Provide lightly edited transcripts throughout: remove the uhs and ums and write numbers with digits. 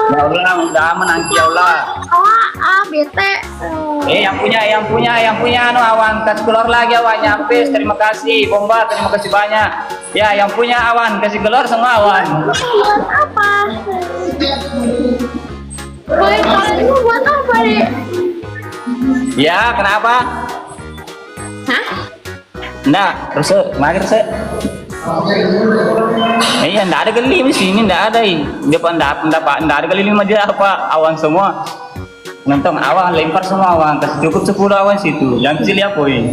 Ya Allah, udah aman Angki ya Allah. Bete. Yang punya anu awan kasih keluar lagi awan nyampe. Terima kasih Bomba, terima kasih banyak. Ya, yang punya awan kasih keluar semua awan. Buat apa? Koin itu buat apa, Dek? Ya, kenapa? Hah? Enggak, terus mager sih. Iya, enggak ada geli di sini, enggak ada. Dia enggak ada geli lima dia apa awan semua. Nonton awan lempar semua awan, kasih cukup 10 awan situ. Yang kecil ya poin.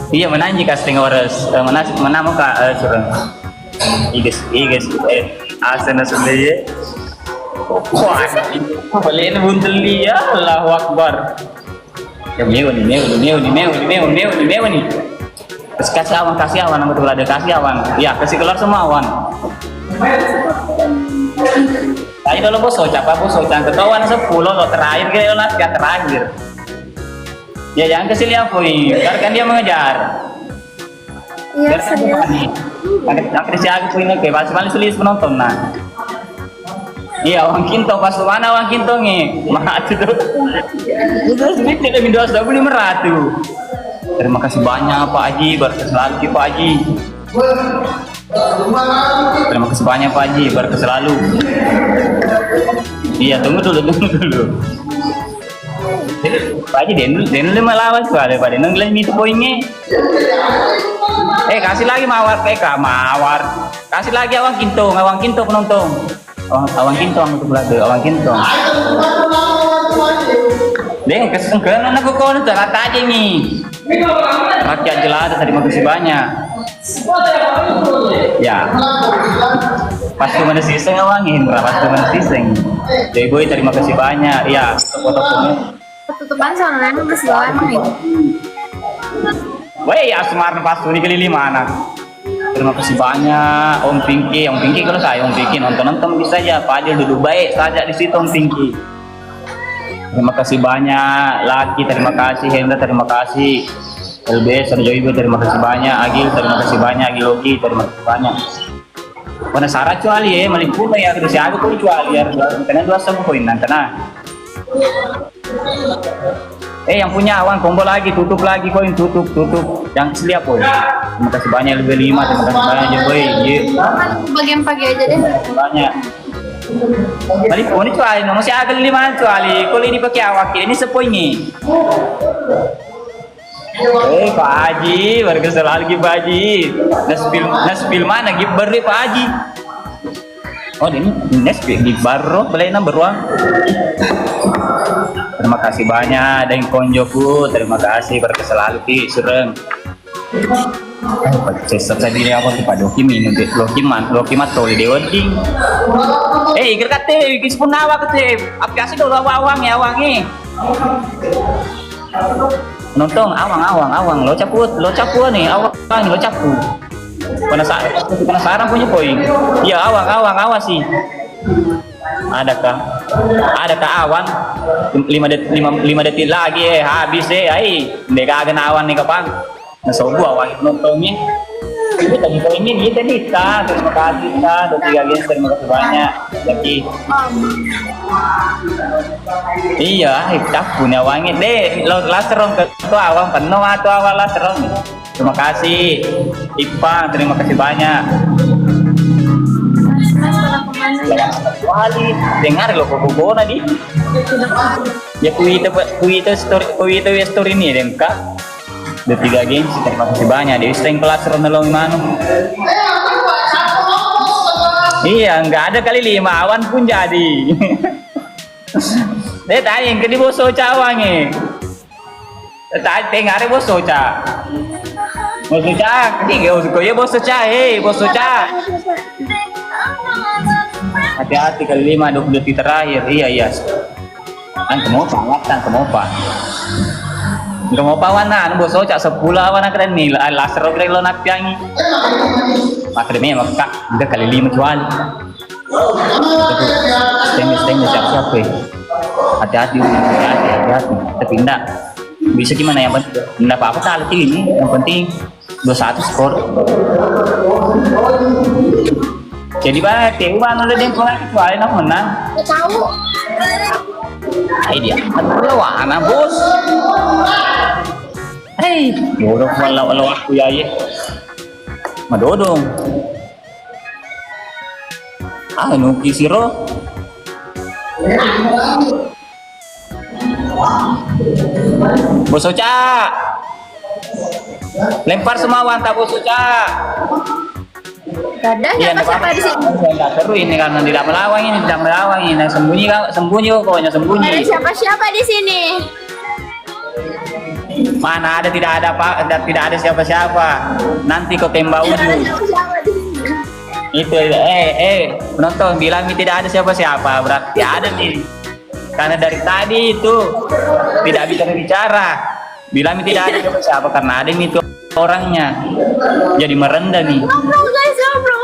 Iya, menanji kasih ngores. Mana mau kak curang. Iges. Asana sendiri. Wah, boleh buntel dia. Allahu Akbar. Ya mewah nih. Kasih awan, nama tuh ada kasih awan. Ya, kasih keluar semua awan. Tadi dulu bos soca ketahuan 10 lo terakhir kira lo yang terakhir. Ya jangan kesini ya boy, biarkan dia mengejar. Iya, Biarkan dia panik. Akhirnya si aku ini ke pas paling sulit penonton nah. Iya, Wang Kinto pas mana Wang Kinto nih? Mati tuh. Itu sedikit lebih 250 Terima kasih banyak Pak Haji, berkah selalu Pak Haji. Terima kasih banyak Pak Haji, berkah selalu. Iya, tunggu dulu. Pak Haji, den melawan soalnya Pak, den ngelan itu poinnya. Kasih lagi mawar, mawar. Kasih lagi Awang Kinto penonton. Awang Kinto Den, kesengkenan aku kau itu rata aja nih. Rakyat jelata, terima kasih banyak. Ya, pas tuh mana siseng awangin, pas tuh mana siseng. Jadi boy terima kasih banyak. Ya, foto-fotonya. Tutupan soalnya terus doang emang itu. Woi, Asmar pas tuh ini kali mana? Terima kasih banyak Om Pinky kalau saya Om Pinky nonton bisa aja. Pak Adil duduk baik saja di situ Om Pinky. Terima kasih banyak Laki, terima kasih Hendra, terima kasih LBS, Sarjoibo, terima kasih banyak Agil, terima kasih banyak Agilogi, terima kasih banyak. Mana Sarah cuali ya, malimpuna ya, terus aku pun cuali ya, karena 2 poin karena. Yang punya awan combo lagi, tutup lagi koin, tutup. Yang selia poin. Terima kasih banyak lebih 5, terima kasih banyak aja boy. Bagian pagi aja deh. Banyak. Balik ini cuali, masih agak 5 cuali. Kalau ini pakai awak ini sepoi nih. Pak Haji, berkesal lagi Pak Haji. Naspil mana gibar Pak Haji? Oh ini Naspil gibar boleh beruang. Terima kasih banyak dan konjoku, terima kasih berkesal lagi sureng. Saya diri apa tuh Pak Dokim ini Lokimat toli dewanding. Ikir kate, ikis pun awak kate. Aplikasi dulu awang nih. Nonton awang lo caput nih awang lo capu. Penasaran punya poin. Iya awang sih. Adakah awan 5 detik lagi habis mereka agen awan nih kapan nasobu awan nontonnya itu tadi poinnya dia tadi terima kasih udah 3 games terima kasih banyak lagi iya kita punya wangi deh lo laserong ke awang penuh atau awal laserong terima kasih Ipang terima kasih banyak. Wali dengar lo koko nadi ya kuita story ini dengka udah 3 games terima kasih banyak di strength kelas ronalong manu iya nggak ada kali 5 awan pun jadi deh tadi yang kedua bos soca awangi tadi dengar bos soca ketiga bos soca bos soca hati-hati kali 5 20 detik terakhir iya kan kemopa wana bos soca 10 wana keren nih laser keren lo nak piangi makremnya maka udah kali 5 cuan stengnya siap-siap hati-hati tapi enggak bisa gimana yang penting enggak apa-apa kali ini yang penting 2-1 skor. Jadi ba TU ba udah dia pernah kecuali nak menang. Nggak tahu. Ay dia perlawanan bos. Hei, dodong malau aku ya ye. Madodong. Anu kisiro. Bos Ocha. Lempar semua tak Bos Ocha. Gak ada siapa-siapa di sini. Enggak seru ini karena tidak melawan ini, tidak melawan ini. Nah, sembunyi pokoknya sembunyi. Gak ada siapa-siapa di sini. Mana ada tidak ada siapa-siapa. Nanti kau tembak Gak ada ujung. siapa-siapa di sini. Itu penonton bilang tidak ada siapa-siapa berarti ada nih. Karena dari tadi itu tidak bisa bicara. Bilang tidak ada siapa-siapa karena ada nih itu orangnya. Jadi merendah nih. Ngobrol guys, ngobrol.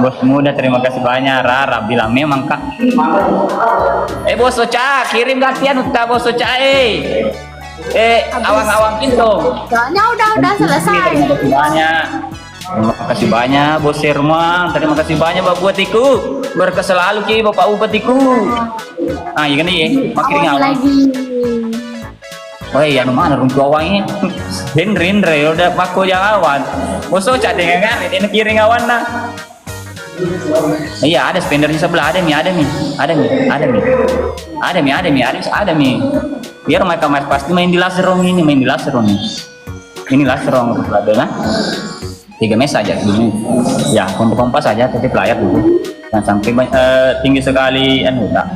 Bos muda terima kasih banyak. Rara bilang memang kak. Bos Ocha kirim gantian uta Bos Ocha awang-awang itu. Soalnya udah selesai. Terima kasih banyak. Terima kasih banyak Bos Herman. Terima kasih banyak Bapak Bupatiku. Berkah selalu ki Bapak Bupatiku. Ah iya kan ya. Makin Awal ngawang. lagi. Oh iya, mana rumpu awang ini? Rindre udah paku yang awan. Bos Ocha dengan kan, ini kiri awan nah. Iya ada spendernya sebelah ada mi. Biar mereka mas pasti main di laserong ini, Ini laserong ada nah. 3 mes saja dulu. Ya kompas saja, titip layar dulu. Dan sampai tinggi sekali tak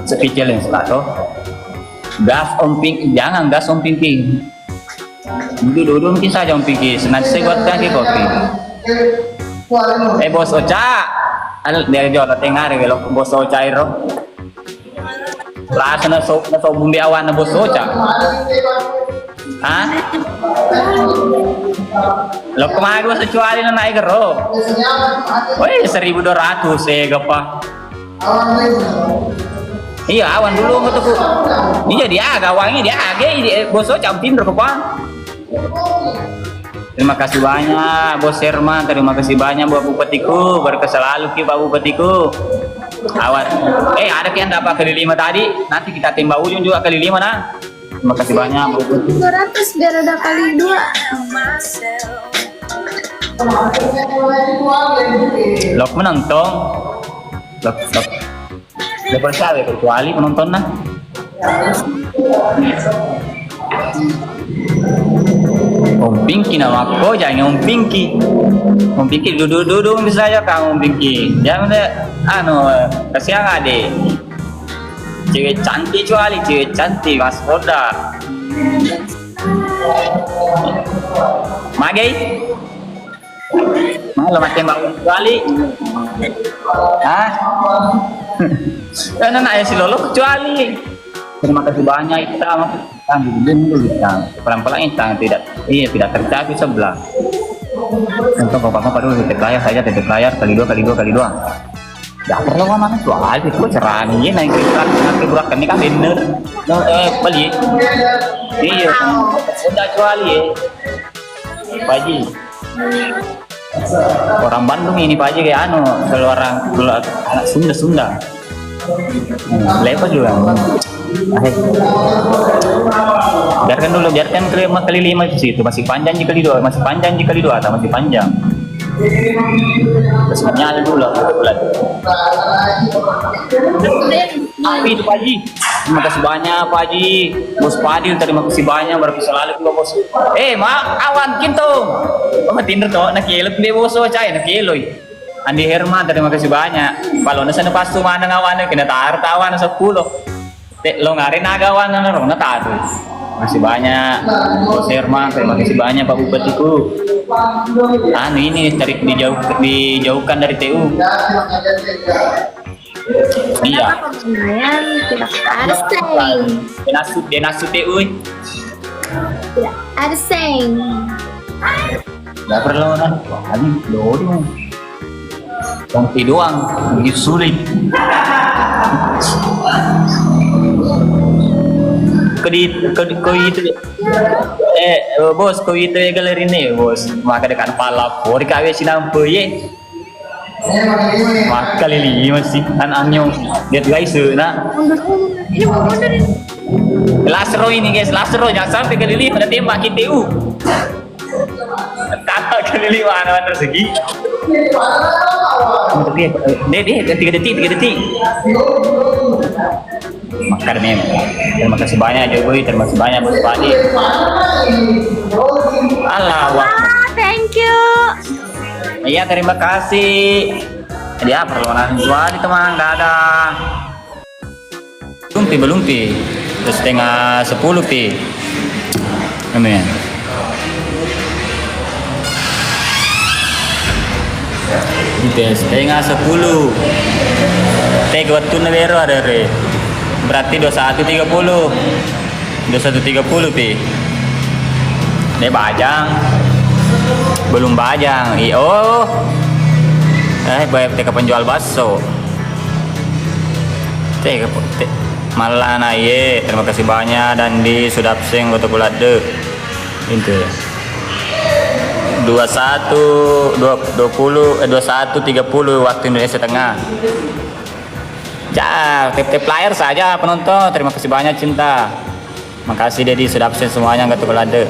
sekecil yang selato. Gas Om Pinky, jangan gas Om Pinky. Duduk mungkin saja Om Pinky. Nanti saya buatkan ke kopi. Bos Ocha, dari jual tengah rewel Bos Ocha itu. Lah sana so bumbi awan Bos Ocha. Hah? Lo kemarin gua secuali na naik ro. Woi 1.200 gapa. Iya awan dulu betul. Iya dia gawangnya dia Bos Ocha pinter kepang. Terima kasih banyak Bos Herman, terima kasih banyak Bapak Bupatiku, berkah selalu ki Bapak Bupatiku. Awan, ada yang dapat kali 5 tadi, nanti kita tembak ujung juga kali 5 nah. Terima kasih banyak Bapak Bupatiku. 200 biar ada kali 2. Lok menonton, lok. Lepas saya kecuali penonton nah. Om Pinky nama aku jangan Om Pinky. Om Pinky duduk bisa aja Kang Om Pinky. Jangan kasihan ade. Cewek cantik Mas Roda. Magai. Malah makin bau kecuali. Hah? Karena nak si Lolo kecuali. Terima kasih banyak kita dulu kita pelan-pelan tidak tercapai sebelah. Untuk bapak dulu titik layar kali dua. Ya perlu mana soal itu cerani nanti burak ini kan bener. Beli. Iya, udah kecuali Pak Haji. Orang Bandung ini Pak Haji kayak keluar anak Sunda. Lepas juga. Biarkan kali 5 di situ masih panjang jika di 2 atau masih panjang. Terus nyala dulu bulan. Tapi itu Pak Haji. Terima kasih banyak Pak Haji. Bos Padil terima kasih banyak berarti selalu juga Bos. Awan kinto. Tinder toh nak elok be Bos Ocha nak eloi. Andi Herman terima kasih banyak. Kalau nasa na pastu mana ngawan kena tawan 10. Lo ngarin agawan na taruh. Masih banyak Bos Herman, terima kasih banyak Pak Bupatiku. Ini dijauhkan dari TU. Iya. Ada seng. Denasut TU. Tidak ada seng. Gak perlu kan? Ini dodong. Tongki doang, begitu sulit. Kau itu bos kau itu galeri nih bos maka dekat pala por kawe sinam ye Mak kali 5 sih anaknya. Lihat guys, nah. Mundur. Ini mau mundur ini. Lasro ini guys, Lasro jangan sampai kali 5 ada tembak KTU. Kata kali 5 anak segi. Untuk dia, 3 detik. Makan memang. Terima kasih banyak Jokowi, terima kasih banyak Bos Padi. Allah, Thank you. iya terima kasih. Dia perlawanan jual teman, nggak ada. Belum pi. Terus setengah 10 pi. Amin. Gitu, setengah 10. Teg waktu nevero ada re. Berarti 21.30. 21.30 pi. Ini bajang. Belum bajang. Oh. Bayar ke penjual bakso. Malah na ye. Terima kasih banyak dan di sudah sing foto kulade. Itu ya. 21.30 waktu Indonesia Tengah. Ya, tip player saja penonton. Terima kasih banyak cinta. Makasih Dedi sudah absen semuanya nggak tukulade.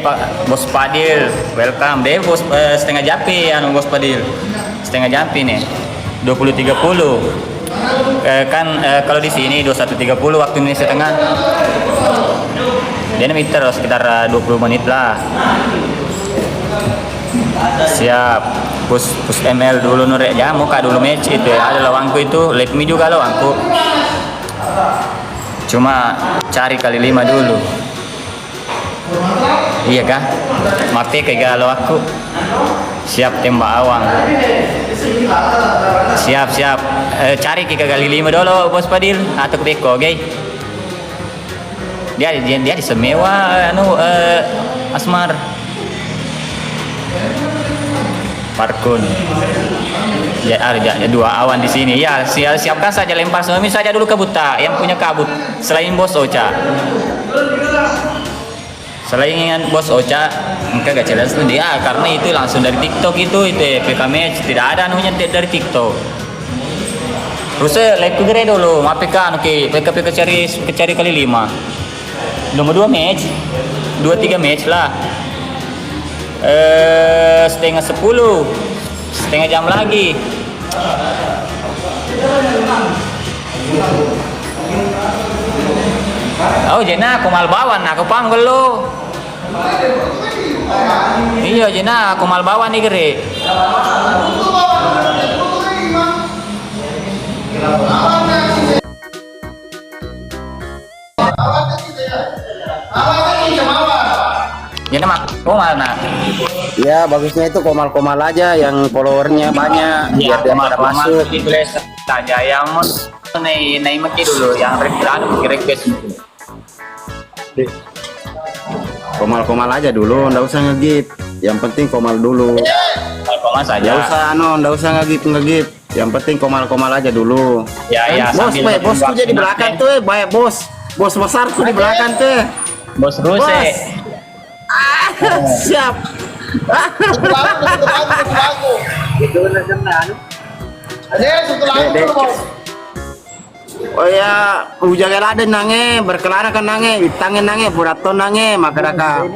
Pak Bos Padil, welcome. Deh Bos setengah jampi Bos Padil. Setengah jampi nih. 20.30. Kalau di sini 21.30 waktu Indonesia Tengah. Dia meter sekitar 20 menit lah. Siap. Push ML dulu Nurek ya, muka dulu match itu ya. Ada lawangku itu, let me juga lawangku. Cuma cari kali 5 dulu. Iya kah? Mati kayak galau aku. Siap tembak awang. Siap. Cari kali 5 dulu Bos Padil atau ke Beko, oke? Dia di semewa Asmar. Parkun. Ya ada 2 awan di sini. Ya, siapkan saja lempar tsunami saja dulu ke buta yang punya kabut selain Bos Ocha. Selain Bos Ocha, enggak gak jelas tuh dia karena itu langsung dari TikTok itu PK match tidak ada anunya dari TikTok. Terus like gede dulu, PK PK cari kali 5. Nomor 2 match, 2-3 match lah. Setengah 10, setengah jam lagi. Oh Jena, aku mal bawan, aku panggil lo. Iya Jena, aku mal bawan nih gere. Jena mak, komal nak. Ya bagusnya itu komal-komal aja yang followernya banyak biar dia pada masuk. Tulis saja yang naik dulu yang request. Komal-komal aja dulu, nggak usah ngegip. Yang penting komal dulu. Komal saja. Nggak usah ngegip. Yang penting komal-komal aja dulu. Ya. Bos, bosku jadi belakang tuh, banyak bos. Bos besarku di belakang tuh. Bos Ruse. Siap. Oh ya, hujan ada nange, berkelana kan nange, tangan nange, puraton nange, maka daka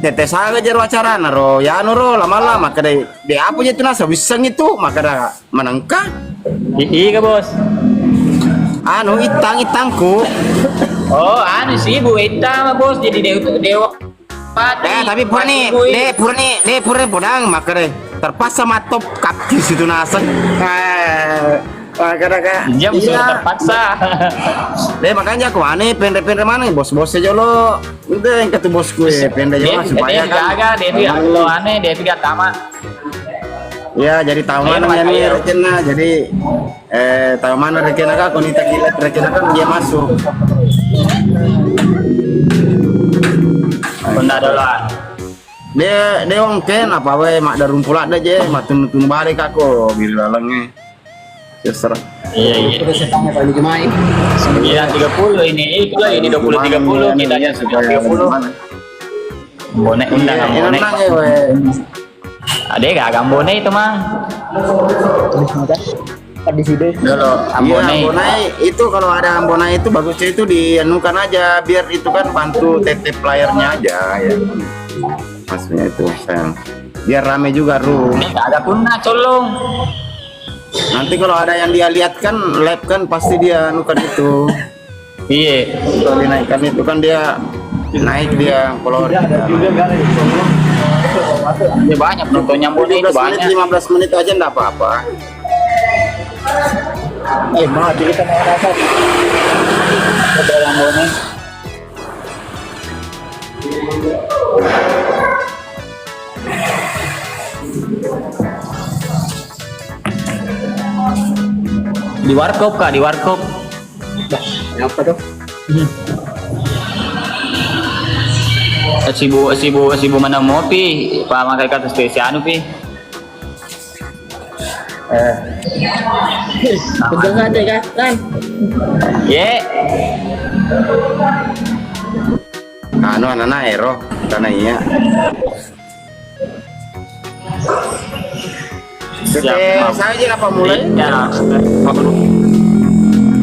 tetes aja jero acara naro, ya nuro lama-lama maka de apa itu nasa bisa itu, maka dah menangka. Iya bos. Anu itangku. Oh, anu sih Bu Eta bos, jadi dewa. Tapi purni podang maka deh terpaksa matop kaki situ nasa. Maka jam sudah terpaksa. Makanya aku aneh pendre mana bos-bos aja lo. Udah yang kata bosku pendre aja supaya kan. Devi lo aneh, Devi gak tamat. Ya jadi tahu mana yang rekena jadi tahu mana rekena kan konita kilat rekena kan dia masuk. Benda dolan. Dia ongken apa we mak darun pula ada je mak tun balik aku bila lalangnya. Terserah. Iya. 9.30 ini lah ini 20.30 kita aja sudah 30. Bonek undang bonek. Ada gak bonek itu mang? Di sini. Kalau Ambonai. iya, Ambonai itu kalau ada Ambonai itu bagusnya itu dianukan aja biar itu kan bantu tetep playernya aja ya. Maksudnya itu sayang. Biar rame juga Ru. Ini nggak ada kuna colong. Nanti kalau ada yang dia lihat kan live kan pasti dia anukan itu. Iya. Kalau dinaikkan itu kan dia naik dia follower. Ada juga kan Ini banyak penontonnya Ambonai itu 15 menit, banyak. 15 menit aja enggak apa-apa. mati kita mau rasa. Ada Ambonai. Di warkop kak, di warkop. Apa tuh? Sibu mana mau pi, pak makai kata spesial anu pi. Pegang ada kan? Ye, Anu anak Ero karena iya. Siap. Saya apa mulai? ya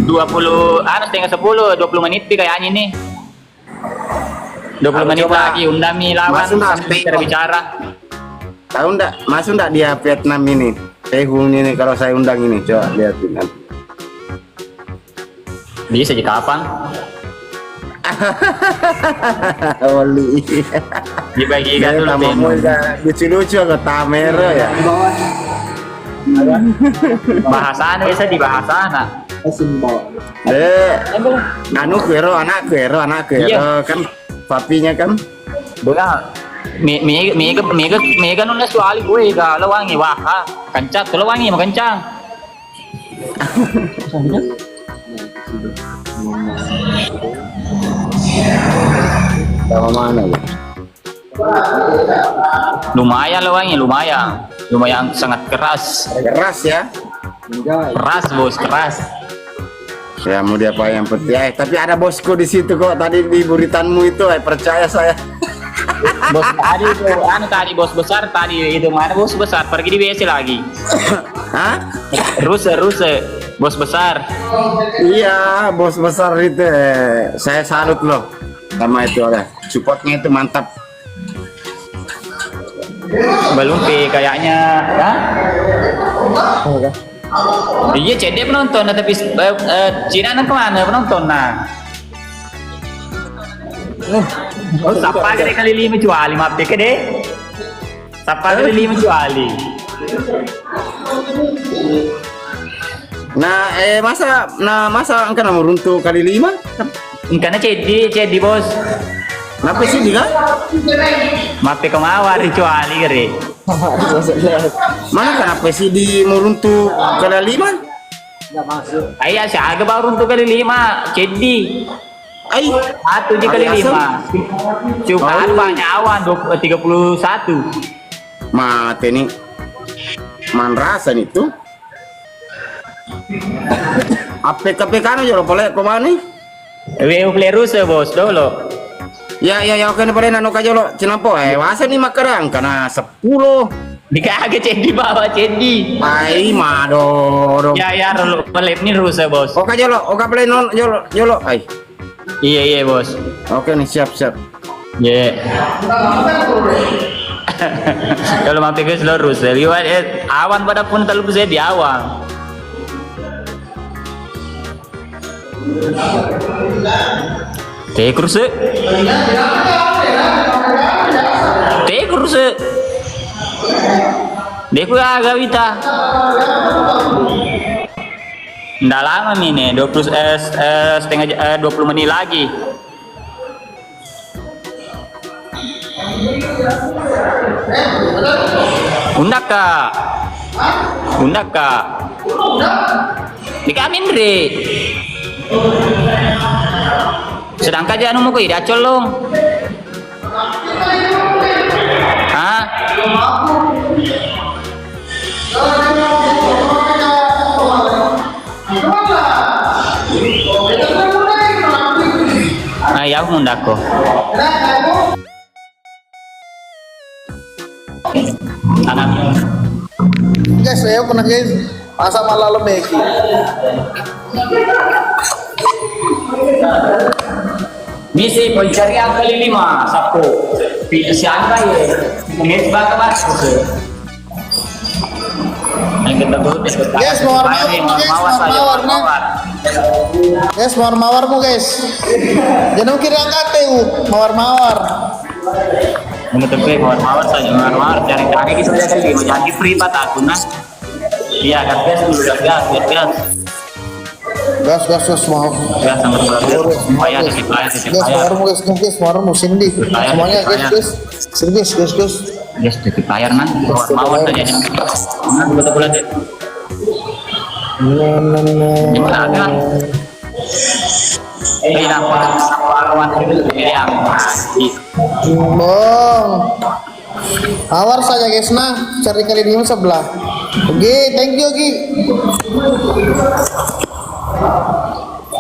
20, anu setengah 10, 20 menit pi kayaknya nih. 20 menit Coba. lagi undami lawan Masuk dah, sambil Pik. bicara. Tahu enggak? Masuk enggak dia Vietnam ini? Tehung ini kalau saya undang ini coba lihatin nanti. Bisa jadi kapan? Oli. Dibagikan dulu Kamu Tim. mau lucu-lucu ke kamera ya? Bahasa anu bisa dibahasa Asin bawa. Anu kuero anak kuero Iya. kan papinya kan. Bukan. Mega nulis soal gue ga lawangi wah kencang tuh lawangi mau kencang. Sama mana ya? Lumayan lawangi lumayan sangat keras Keras ya. keras bos keras. Ya mau diapain yang penting. Tapi ada bosku di situ kok tadi di buritanmu itu, percaya saya. Bos tadi itu anu tadi bos besar tadi itu mana bos besar pergi di WC lagi. Hah? Ruse bos besar. Iya, bos besar itu. Saya salut loh sama itu ada. Supportnya itu mantap. Belum pi kayaknya ya. Iya CD penonton tapi Cina nang kemana penonton nah. Oh, siapa kali 5 juali maaf deh deh. Siapa kali 5 juali. Masa angka nomor runtuh kali 5? Karena CD bos. Kenapa sih dia? Maaf kemawar juali kere. Mana kenapa sih di meruntuh kali 5? Enggak masuk. Ayah sih agak baru untuk kali 5 CD. Ai, Satu di kali 5. Cuma ada banyak awan 31. mati nih. Man rasa nih tuh. APK kan aja lo boleh kemana nih? WU Plerus ya bos dulu. Ya oke nih pada nano aja lo cinampo wasa nih makarang karena 10. Dikagak CD bawa CD. Ai mado. Ya lo pelip nih rus ya bos. Oke aja lo, oke play non yolo. Ai. Iya bos. Oke nih siap. Iya. Kalau mampir ke seluruh lihat awan pada pun terlalu besar di awan. Kursi. Kursi. Deku agak vita. Nggak lama nih 20 menit lagi. Undaka. Di kamin re. Sedangkan aja anu mau kau ida colong. Hah? Ayaw mundako. Anak. guys, ayo pernah guys. Masa malah lemeki. Misi pencarian kali 5 Sabtu. Siapa ya? Mes bakal masuk. Yang kita tuh Guys, mawar-mawar, guys, mawar-mawar. Guys, mawar-mawar mu guys. Jangan kira angkat mawar-mawar. Menutup mawar-mawar saja mawar cari-cari kita saja kali mau jadi free pak akun nah. Iya, gas dulu gas. Gas mau. Gas sama supaya titip layar. Guys, mawar mu sini. Semuanya guys. Sini guys. Gas titip layar nah. Mawar saja. Nah, betul deh. Gimana kan? Ini apa lawan yang Bong. Awar saja guys nah, cari kali 5 sebelah. Oke, thank you Gi.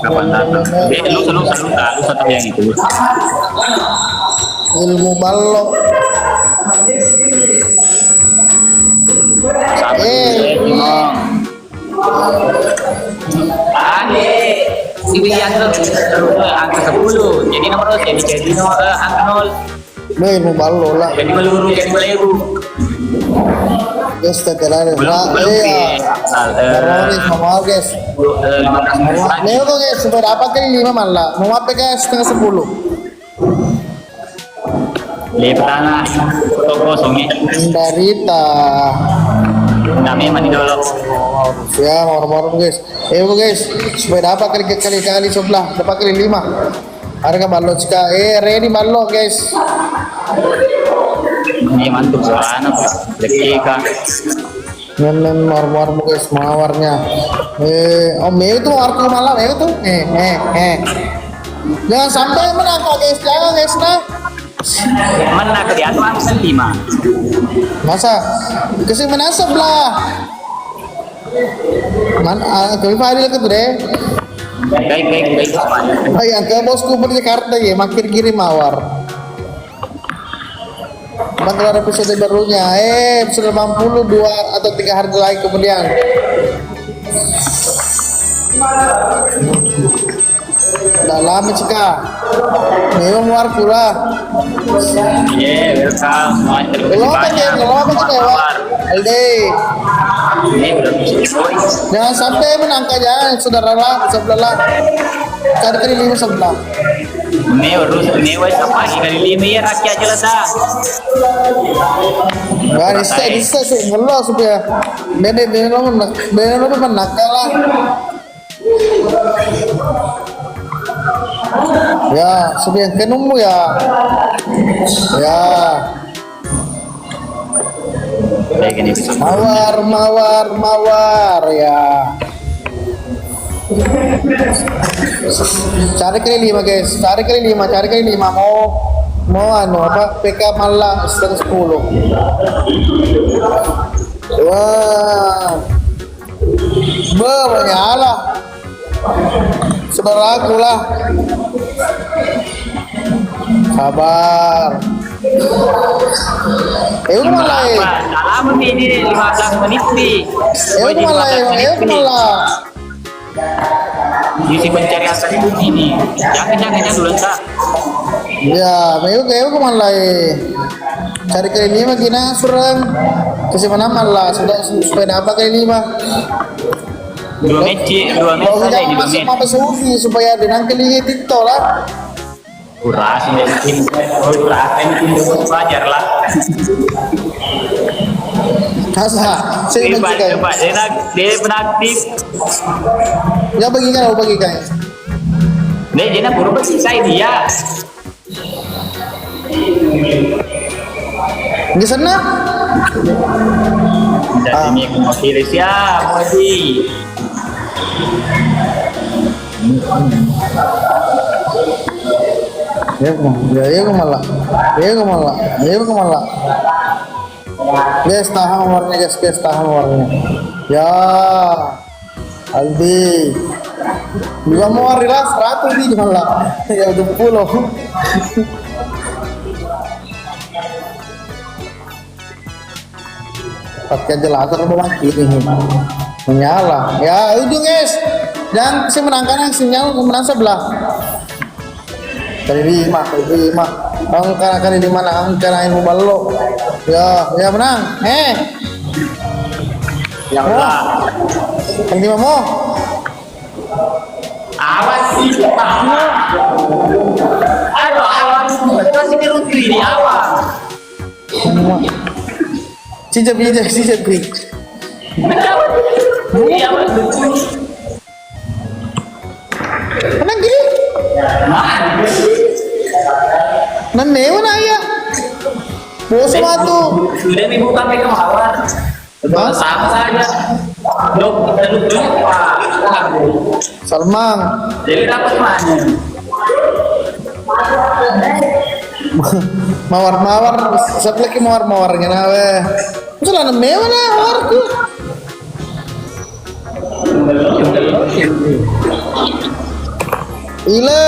kapan datang? Lu satu yang itu. Ilmu balok. Ade, si Wian tuh angka 10, jadi nomor jadi nomor angka 0. Nah, ilmu balok lah. Jadi meluru, jadi melebu. Guys, tetelan. Belum Mau guys. 15 menit lagi. Nih tuh guys, supaya dapat kali 5 malah. Mau apa guys, setengah 10. Lipat tanah, foto kosong nih. Darita. Kami mandi dulu. Ya, mau guys. Guys, supaya dapat kali sebelah, dapat kali 5. Harga balok cika. Ready balok guys. Ini mantap suara Lekika. Nen mawar guys, mawarnya. Meu tuh warku malam, meu tuh. Jangan sampai menangkap guys, jangan guys nah. Mana ke di atas 5. Masa kesini menasab lah. Kami Fadil ke tuh deh. Baik. Oh yang ke bosku di Jakarta ya, makin kirim mawar. Bang keluar episode barunya, episode 82 atau 3 hari lagi kemudian. Udah lama cika. Memang luar pula. Welcome semuanya. Belum apa kita ya, Alde. Ini udah bisa. Jangan sampai menangkap jangan saudara lah, sebelah. Cari kali 5 sebelah. Ini wes apa kali 5 ya rakyat aja lah dah. Nah, bisa ngelos supaya beda lo menakal lah. Ya, supaya kenummu ya. Kayak gini bisa. Mawar ya. Cari kali 5 guys, cari kali 5 mau apa PK malah setengah 10. Wah, menyala saudaraku lah, sabar. Malah Lama ini 15 menit nih. malah. Isi pencarian tadi begini. Jangan dulu tak. Ya, aku malah cari kali 5 gina surang kasih mana malah sudah supaya apa kali 5 2 match saja ini 2 match. Sufi supaya dengan kali TikTok lah. Kuras ini tim belajar lah. Kasa, saya mencegah. Coba dia penaktif. Ya bagikan. Dia buru bersisa dia. Di sana. Jadi ini mau kiri siap, Modi. Ya malah. Guys, tahan warnanya guys, tahan warnanya. Ya, Aldi. Juga mau rilas 100 di malah. Ya udah 10. pakai jelasan apa mati ini menyala ya itu guys yang si menangkan yang sinyal menang sebelah kali 5 angka kali 5 angka yang balok ya menang Yang lah. kali 5 mau Awas sih. Aduh, awas. Masih kerut ini awas. Cicap. Iya, betul. Menang gini. Nene mana ya? Bos matu. Sudah nih bukan mereka mawar. Sama saja. Dok, kita dulu Salmang. jadi dapat mana? Mawar. Siapa lagi mawar-mawarnya nawe? Jalan mewah na mawarku. Ile.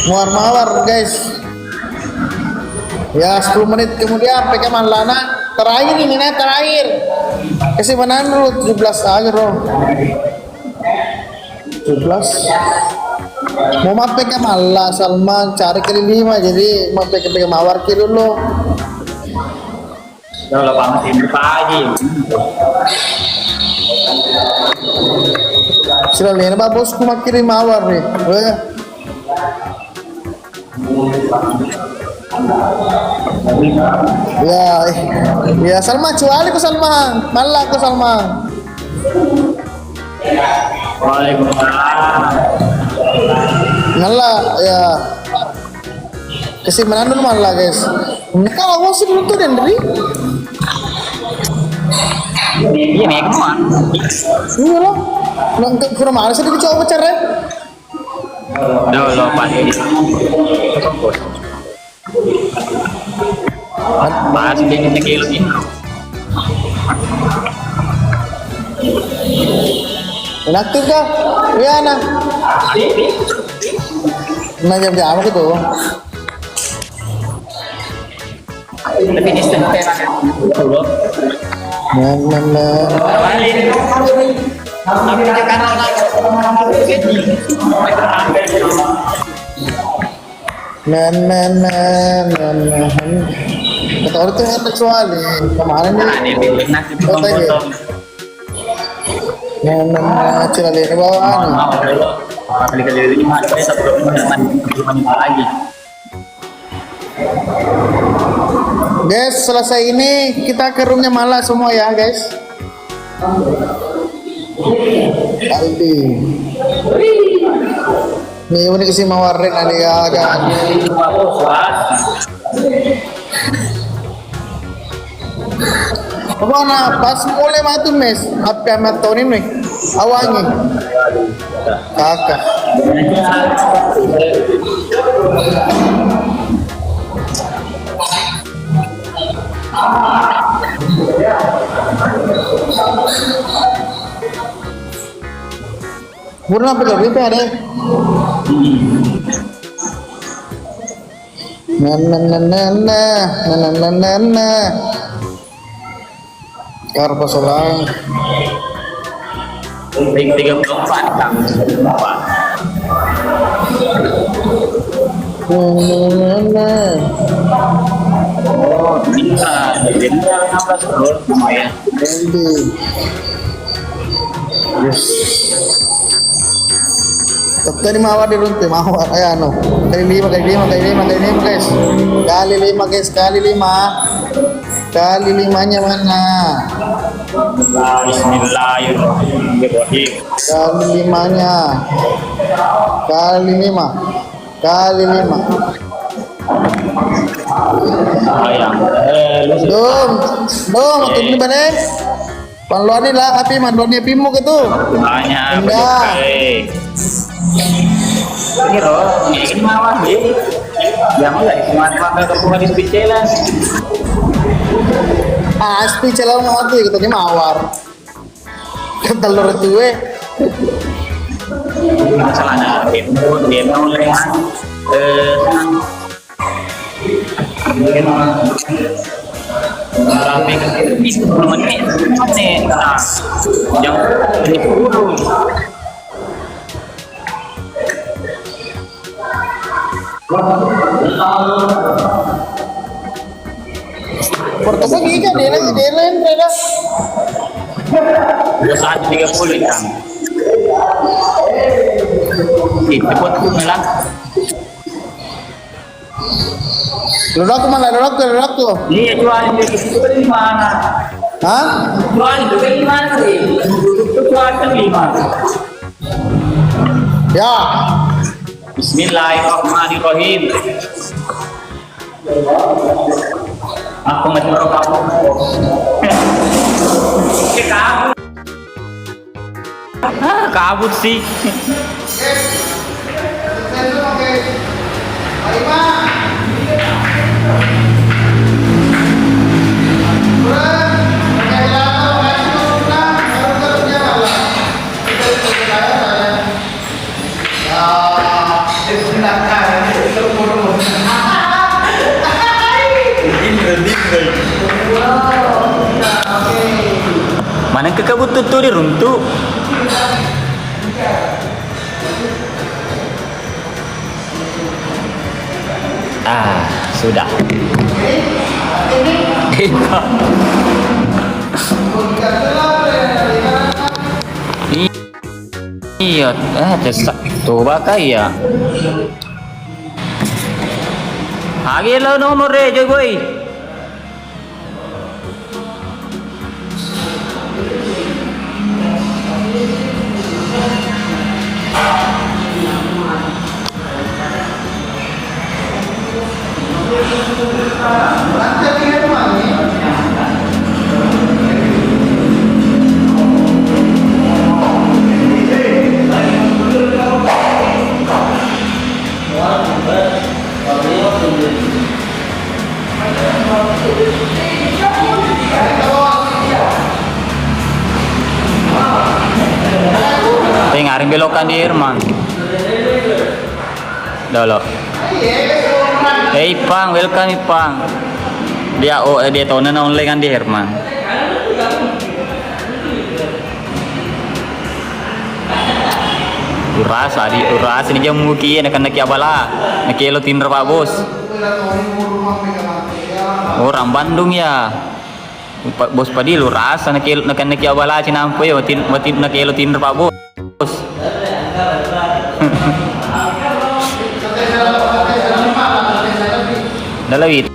Mawar guys. Ya 10 menit kemudian PK Manlana terakhir ini terakhir. Kasih mana dulu 17 aja bro. 17 mau mape ke malah Salman cari kali 5 jadi mape ke mawar ki dulu Kalau pamit ini pagi. sila lena ba bosku makiri mawar nih ya Salman cuali ko Salman malah ko Salman Waalaikumsalam. malah ya kasi mananun malah guys nakawas dulu tuh dan dari Iya nih, kemana? iya loh nggak kurang mana sih dicoba cara Dulu pagi. Bahas ini kilo ini. inaktif kah? Iya nah jam gitu Tapi ini setengah dulu. kata orang tuh enak soalnya kemarin nih cila ini bawaan Kali-kali 5 saya satu lagi. guys selesai ini kita ke roomnya malah semua ya guys Aldi nih ini kasih mawarin nanti agak apa na pas mulai matu mes apa yang tahun ini awangi kakak Murna apa lagi ada? Na. Karpa solang. Baik 34 kan. Na. Oh, bisa. Jadi 16 lumayan. Andy. Yes. Tadi mawar di runti mawar ayo ano kali 5 guys kali 5 kali 5-nya mana Bismillahirrahmanirrahim. kali 5-nya kali 5 Ayang. dong tuh ni balik panluan ni lah api manluan ni api mo gitu Banyak. Enggak. Ini loh, ini mawar deh. Yang enggak cuma pakai kepungan di spesialan. aspi celang mati kita ni mawar telur tuwe Masalahnya dia mau lehan. Sampai ke itu 10 menit. Nah, jam 10. Portosa giga dia lain reda. 21.30 kan. Cepet tuh melang. Lulak mana lulak tuh. Iya jualin itu di mana? Hah? Jualin itu di mana sih? Itu jualin di mana? Ya. Bismillahirrahmanirrahim. Aku nggak tahu kamu. Kabut sih. Mana kekabut tuh diruntuh. Sudah. Iya, cesak coba kaya. Lagi lo nomor deh, boy. Ngaring belokan di Herman. Dolo. Hey Pang, welcome Pang. Dia dia tahu na online kan di Herman. Uras ini jam muki nak abala. Nak elo Tinder Pak Bos. Orang Bandung ya. Bos Padi lu rasa nak abala cinampu ya nak elo Tinder Pak Bos. Dalawit.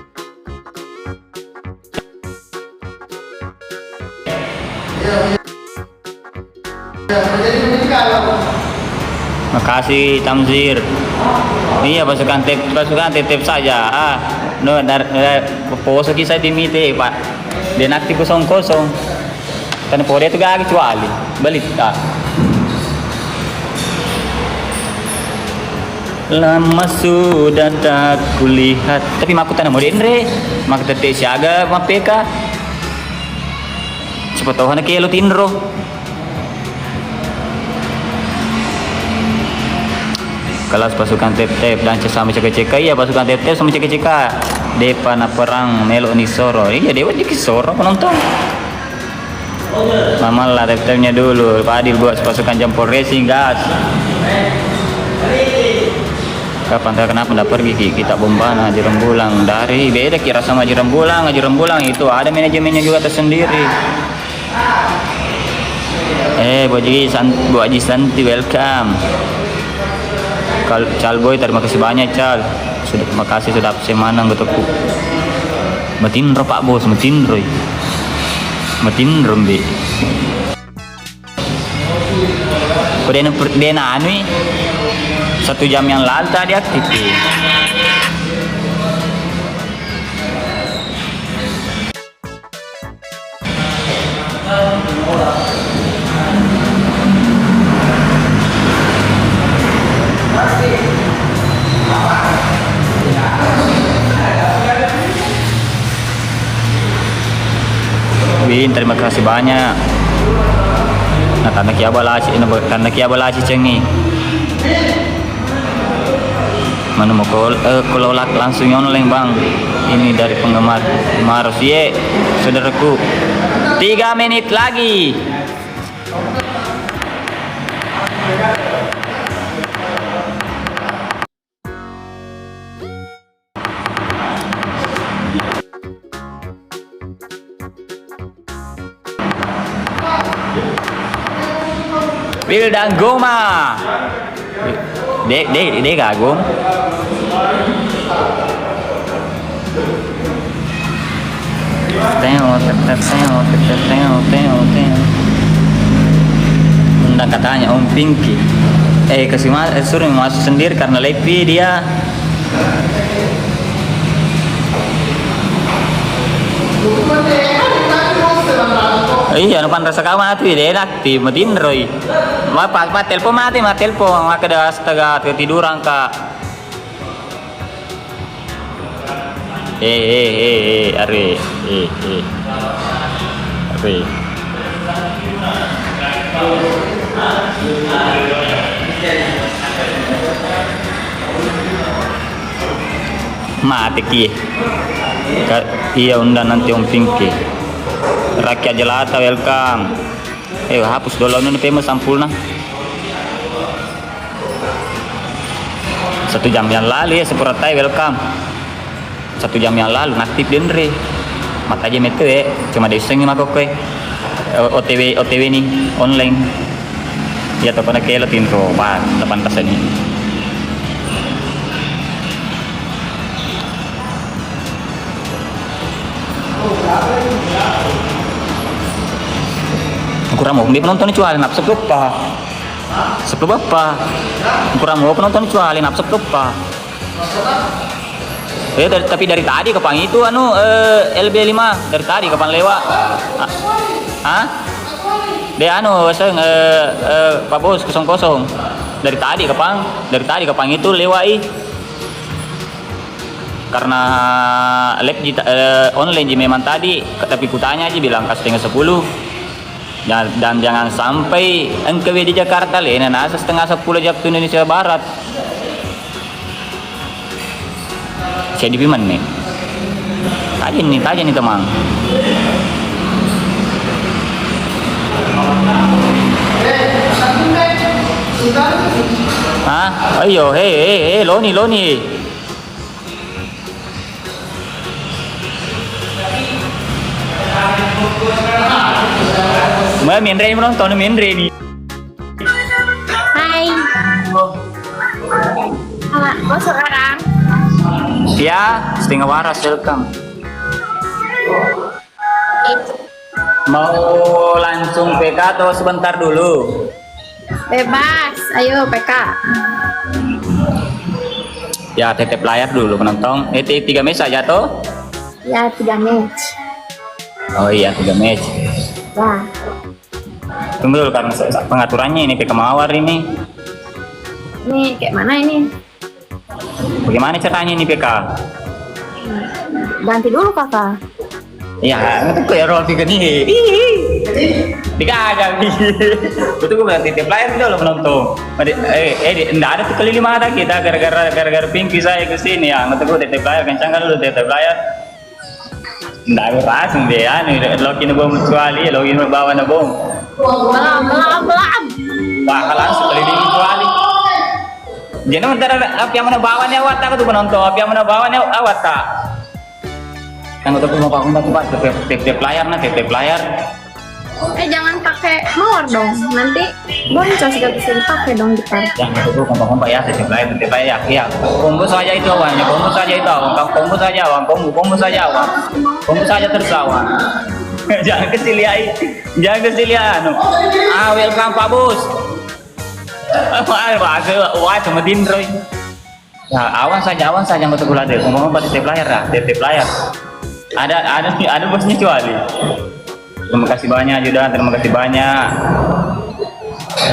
Makasih Tamzir. Iya pasukan tip saja. No poso kisah dimite Pak. Dia nakti kosong. Kan pore itu gak kecuali. Balik tak. Lama sudah tak kulihat. Tapi maku tanah modern re. Mak tete siaga mapeka. Cepat tahu nak kelo tinro. Kelas pasukan tep-tep dan sama cek-cek ya pasukan tep-tep sama cek-cek. Depa na perang melo ni soro. Iya dewa di soro penonton. Mamalah tep-tepnya dulu. Pak Adil buat pasukan Jampol Racing gas. Kapan tak kenapa ndak pergi kita Bombana Haji Rembulang dari beda kira sama Haji Rembulang itu ada manajemennya juga tersendiri. Bu Haji Santi welcome. Kalau Calboy terima kasih banyak Cal. Terima kasih sudah semanang gotoku. Matinro Pak Bos, matinro mbe. Kode anu 1 jam yang lalu tadi aktif. Win, terima kasih banyak. Nah, tanah kiabala si cengi. Mana mau kelola langsung online bang. Ini dari penggemar Maros ye, saudaraku. 3 menit lagi. Wildan Goma. Dek gagum. Undang katanya Om Pinky. Suruh masuk sendiri karena Levi dia. Iya, nupan rasa kau mati deh, aktif, matiin roy. Pas telepon mati, maka dah astaga ketiduran kak. Are. Mati ki. Iya undang nanti Om Pinky. Rakyat jelata welcome. Hapus dulu ini famous sampulna. 1 jam yang lalu ya sepuratai welcome. 1 jam yang lalu aktif dendre. Mata aja metu cuma desengi mako kowe. OTW nih online. Ya to pana kelo tinro pa depan tasani. Kurang mau penonton cuali nafsu lupa. Sebelum apa? Kurang mau penonton cuali nafsu lupa. Tapi dari tadi kapan itu LB5 dari tadi kapan lewat? Hah? Dia Pak Bos 00. Dari tadi kapan itu lewat karena live online memang tadi tapi kutanya aja bilang ke 9:30. Dan jangan sampai engkau di Jakarta nasa 9:30 waktu Indonesia Barat. Saya di Piman nih. Tanya nih teman. Hah? Ayo, Loni. Mbak Mindre menonton Mindre nih. Hai. Kok sekarang? Ya, setengah waras welcome. Mau langsung PK atau sebentar dulu? Bebas, ayo PK. Ya, tetep layar dulu penonton. 3 match aja toh? Ya 3 match. Oh iya 3 match. Wah. Tunggu dulu karena pengaturannya ini PK Mawar ini. Ini kayak mana ini? Bagaimana caranya ini PK? Ganti dulu kakak. Ya, ngerti kok ya roll PK nih. Dikagak nih. Betul gue berarti tip layar dulu penonton. Enggak ada tuh kali 5 ada kita gara-gara Pinky saya kesini ya. Ngerti gue tip layar kencang kan dulu tip layar. Enggak gue langsung deh ya. Login bom kecuali login bawa na bom. Belum. Bakal langsung kali ini kecuali. Jadi antara api yang mana bawanya awat tak tuh penonton. Api yang mana bawanya awat tak. Yang untuk mau pakai tip layar. Jangan pakai mawar dong. Nanti boncos gak bisa dipakai dong di park. Yang itu kompak ya tip layar ya. Kombo saja itu awannya. Kombo saja tersawan. Jangan kesiliai. Welcome Pak Bos. Wah, cuma Roy. Ya, awan saja nggak usah gula deh. Ngomong pada tip layar. Ada bosnya kecuali. Terima kasih banyak Judan, terima kasih banyak.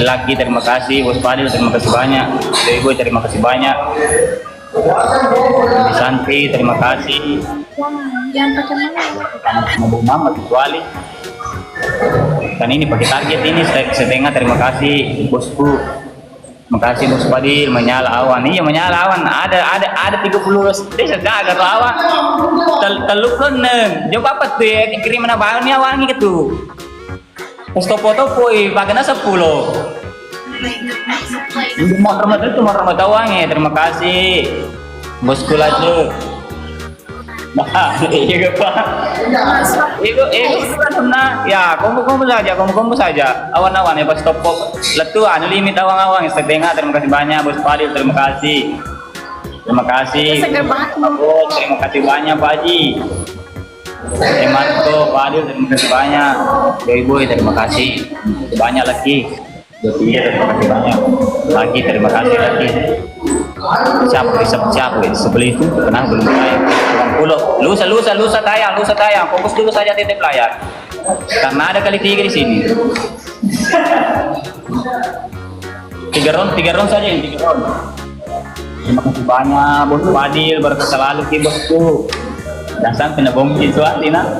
Laki terima kasih, Bos Fadil terima kasih banyak. Dewi Boy terima kasih banyak. Santi terima kasih. Jangan pakai mana. Mau Muhammad kecuali. Kan ini pakai target ini setengah terima kasih bosku. Makasih Bos Fadil, menyala awan. Iya menyala awan. Ada 30 desa jaga tuh awan. Teluk leneng. Coba apa tuh ya? Kirim mana bahan nih awan gitu. Pas topo-topo pakainya 10. Ini motor itu motor awangnya. Terima kasih. Bosku aja. Nah, iya Pak. Nah, ya, kamu saja. Awan-awan ya pas topo. Letuan limit awang-awang setengah. Terima kasih banyak Bos Fadil, terima kasih. Terima kasih. Seger banget. Oh, terima kasih banyak Pak Haji. Emanto, Pak Adil, terima kasih banyak. Boy, terima kasih. Banyak lagi. Terima kasih banyak. Lagi, terima kasih lagi. Siapa sebeli itu pernah belum tayang. Lusa tayang. Fokus dulu saja titip layar. Karena ada kali 3 di sini. 3 round saja yang 3 round. Terima kasih banyak Bos Fadil, berkah selalu ki bosku. Dasar kena bombi itu Tina.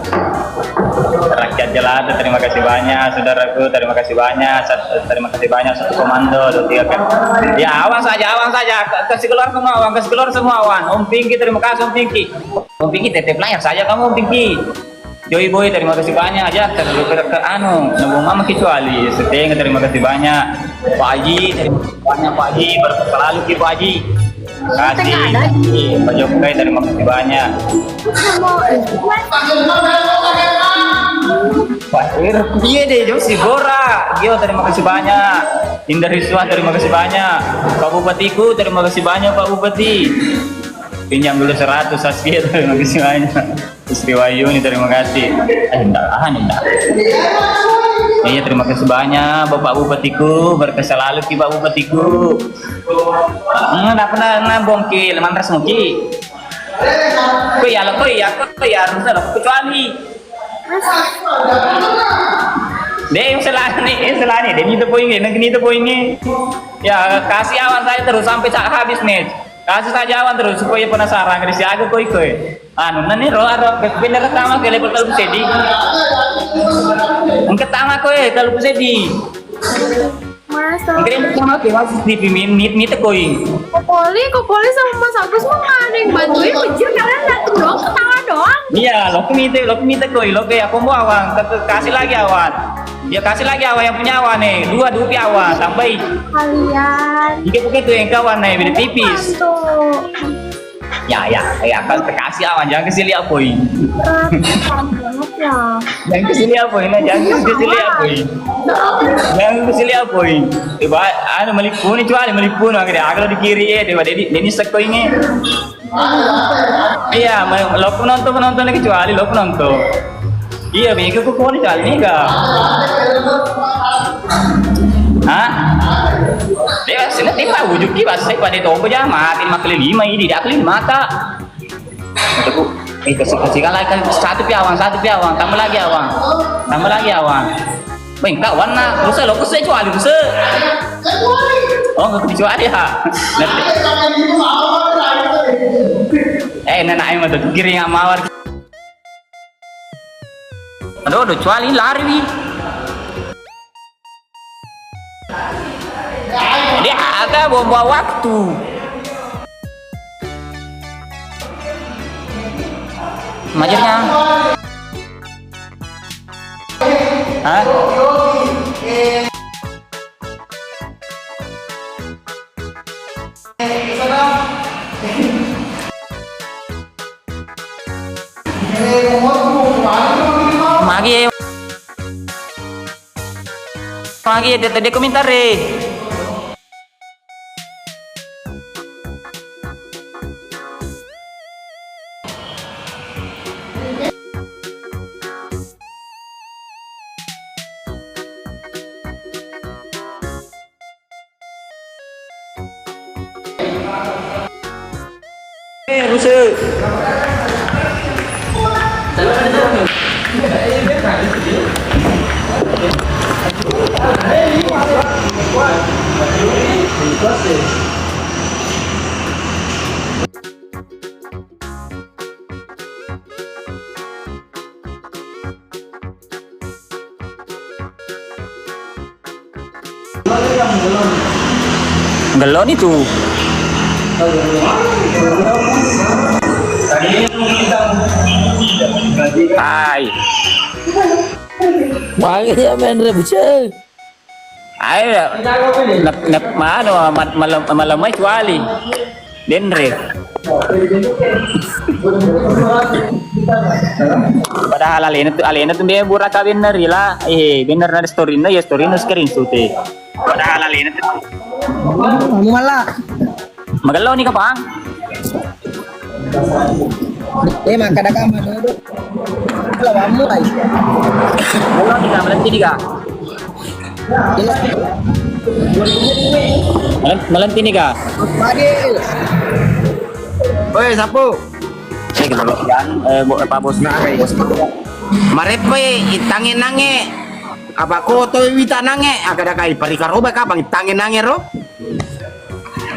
Rakyat Jelata, terima kasih banyak saudaraku, terima kasih banyak satu komando 23 kan. Ya awan saja kasih keluar semua awan. Om Pinky, terima kasih Om Pinky. Om Pinky tetep layar saja kamu Om Pinky. Joy Boy, terima kasih banyak aja terlalu ke nabung mama kecuali setengah, terima kasih banyak Pak Haji, terima kasih banyak Pak Haji, berkah selalu ki Pak Haji. Kasih Pak Jokowi, terima kasih banyak. Pak iya deh Josi Bora, Gio terima kasih banyak. Indah Rizwan terima kasih banyak. Pak Bupatiku terima kasih banyak Pak Bupati. Pinjam dulu 100 Saskia, terima kasih banyak. Istri Wayuni terima kasih. Enggak. Iya terima kasih banyak Bapak Bupatiku, berkah selalu ki Pak Bupatiku. Enggak pernah nabong ki mantras muki. Koi ya harus ada kecuali. Deh selani deh itu poinnya. Ya kasih awan saya terus sampai habis nih. Kasih saja awan terus supaya penasaran kasih aku koi. Nanti roh bener pertama ke level kalau sedih. Angkat tangan kalau sedih. Masa? Mungkin pertama ke masih di minit koi. Kopoli sama Mas Agus mah nggak ada yang bantuin, kecil kalian datang doang, ketawa doang. Iya, lo minta koi, lo kayak aku mau awan, kasih lagi awan. Ya kasih lagi awan yang punya awan nih, dua awan, tambahin. Kalian. Jika begitu yang kawan nih, beda tipis. Bantu. Ya, kan kasih awan, jangan kasih lihat poin. Banget ya. Jangan kasih lihat poin, jangan kasih lihat poin. Jangan kasih lihat poin. Coba, melipun, akhirnya di kiri ya, coba ini sek ini. Iya, lo penonton kecuali lo penonton. Iya, begitu kok mau dicari nih gak? Hah? Dia sini timpa wujud kita saya pada itu aja makin lima ini dia kali mata. Aku kasihkan lagi satu piawang tambah lagi awang. Baik kak warna rusa lo kusai cuali rusa. Oh nggak kecuali ya. Nenek ayam itu kiri nggak mawar. Aduh cuali lari nih. Dia agak buang waktu. Majernya. Hah? Magi tadi komentar deh. Rusuk. Gelon itu. Hai. Pagi ya main rebus. Ayo, nak mana malam kecuali Denre. Padahal alena tuh dia buraka bener lah. Bener na story na ya story na screenshot. Padahal alena tuh. Kamu malah. Magalaw ni ka pa? Maka dah kamu dulu. Kalau kamu ay. Magalaw ni ka, malanti ni ka. Malanti ni ka. Pagi. Oi, sapu. Kenapa yan? Pak bos na kay. Marepe itangin nange. Apa ko to wita nange? Agada kai parikaroba ka bang itangin nange ro.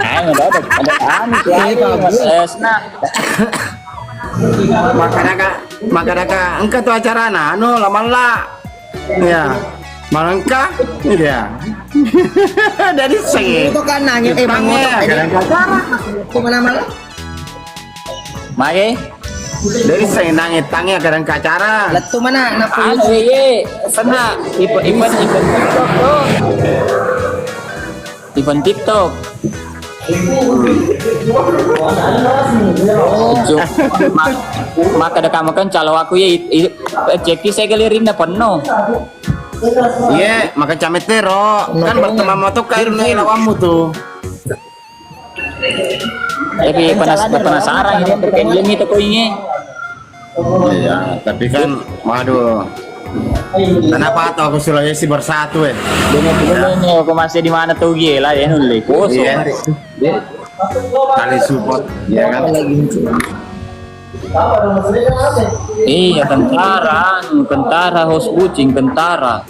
Ay, ada ano siya. Na. Makadaka engka tu acara na anu lamala. Ya. Malangka ya. Dari segi. Itu kan nanya Itangnya Kemana malah? Mae, dari segi nange tange kadang acara. Letu mana? Napa? ano sana event TikTok tuh. Event TikTok. Maka ada kamu kan calo aku ya Jeki saya gelirin na penuh. Iya, makan cametero. Kan berteman motor kair nih lawamu tuh. Tapi penasaran ini terkait ini toko ini. Iya, tapi kan waduh. Kenapa atau aku Sulawesi bersatu ya? Dulu nih aku masih di mana tuh gila ya nuli. Iya. Kali support, ya kan? Iya kentara host kucing kentara.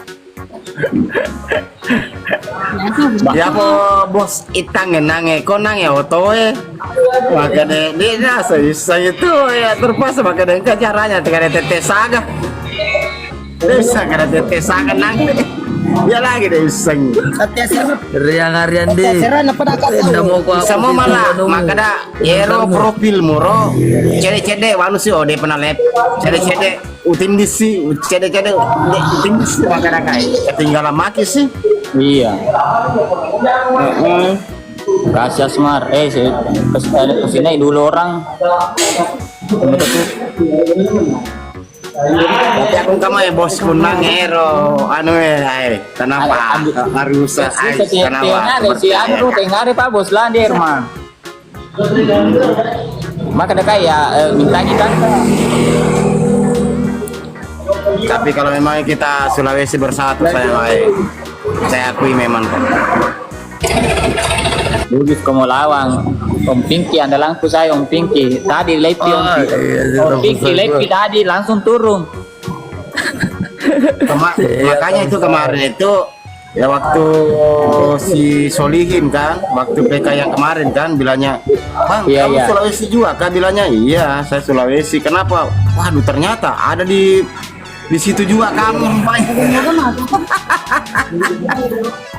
Ya po bos itang nange ko nange otoe. Maka dia nasa saya itu ya terpaksa maka dia caranya tinggal tetes saga. Bisa kada tetes saga nange. Ya lagi deh iseng. Riang harian deh. Semua malah maka dah ero profil muro cede manusia ode pernah lep cede utin disi cede utin disi maka dah kai ketinggalan maki sih. Iya. Kasih Asmar, kesini dulu orang. Tapi aku kama ya bos kunang ero anu kenapa harus kenapa Si anu tengah Pak Bos lah di rumah. Maka ada kayak minta kita. tapi kalau memang kita Sulawesi bersatu saya akui memang kok. Lugis kamu lawang Om Pinky andalangku saya Om Pinky tadi Lepi Om Pinky Lepi tadi langsung turun. Makanya itu kemarin itu ya waktu si Solihin kan waktu PK yang kemarin kan bilangnya bang Iya, kamu iya. Sulawesi juga kan bilangnya iya saya Sulawesi kenapa waduh ternyata ada di situ juga kamu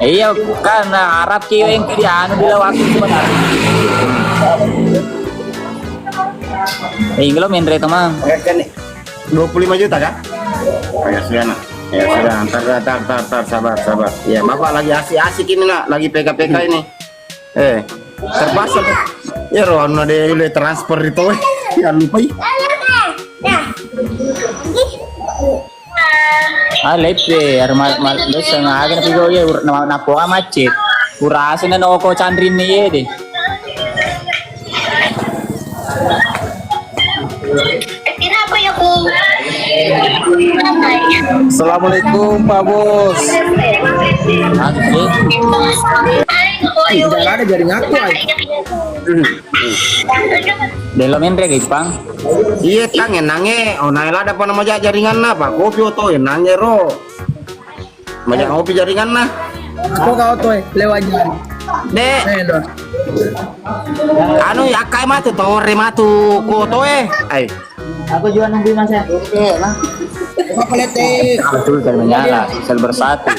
Iya karena Arab kieu yang di anu di waktu sebenarnya. Inglo mendre teman. kan 25 juta kan oh, ya sudah nak ya sudah ntar sabar ya bapak lagi asik ini nak lagi PK ini terpaksa ya roh ada transfer itu ya lupa Lepi arma desa ngagen pigo ye napo macet. Kurasa na noko chandrin ni ye deh. Kenapa ya Bu? Assalamualaikum Pak Bos. Tidak ada jaring aku ay. Delo mendre gipang. iya tang nange oh naila ada apa nama jaringan na pak kopi oto nange ro banyak kopi jaringan na Kau kau tuh lewat jalan. dek Dong. anu ya kai matu tore matu koto ay Aku juga nungguin mas ya. Apa letek? Betul dan menyala, sel bersatu.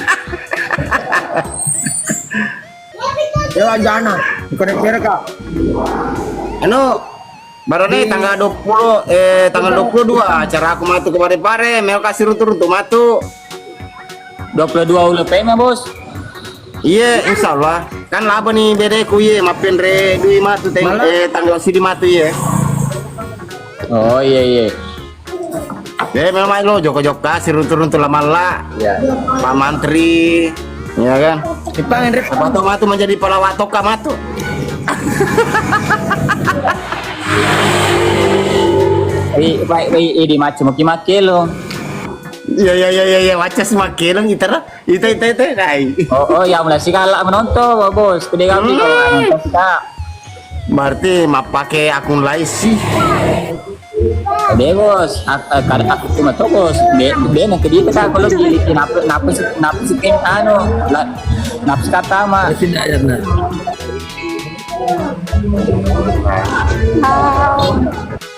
Ya jana. Korek mereka. Anu baru nih tanggal 22 acara aku matu ke Parepare, mau kasih runtu matu. 22 ULP mah bos. Iya, insya Allah. Kan laba nih beda ku ye, maafin re dui matu tanggal sini matu ye. Oh iya. Memang lo joko-joko kasih runtu lama lah. Ya. Pak Mantri, ya kan? Dipanggil rep. Siapa tahu matu menjadi pelawat toka matu. Di maki-maki lo. Iya, wacas makin gitu lah. Itu, dai. Oh ya mulai sih kalah menonton bos. Gede kali kalau nonton kita. Berarti mah pakai akun lain sih. Gede bos. Kadang aku cuma tuh bos. Dia nanti dia kita kalau gili napis kan anu. Napis kata mah. Tidak ya nah.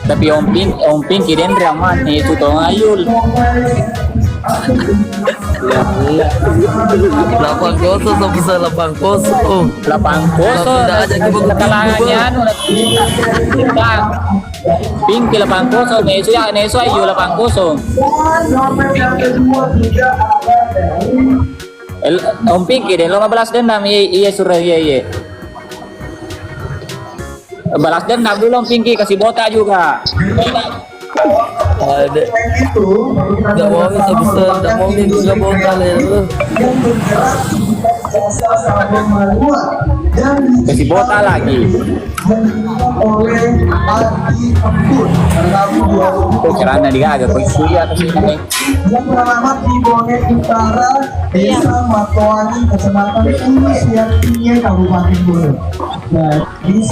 Tapi Om Pink kirain drama nih itu tuh ngayul. 8-0 bisa 8-0. 8-0 kekalangannya anu kita Pink 8-0 Nesu ayo 8-0. Om Pink kirain 15 dendam iya surah iya. Balas dendam dulu Om Pinky kasih botak juga. Ada. Enggak mau bisa enggak mau minggu enggak mau kali. Kasih botak lagi. Karena dia agak kuya kasih nih. Selamat di Bonet Utara, Desa Matoani, Kecamatan Ulu Siartinya, Kabupaten Bonet. Nah, di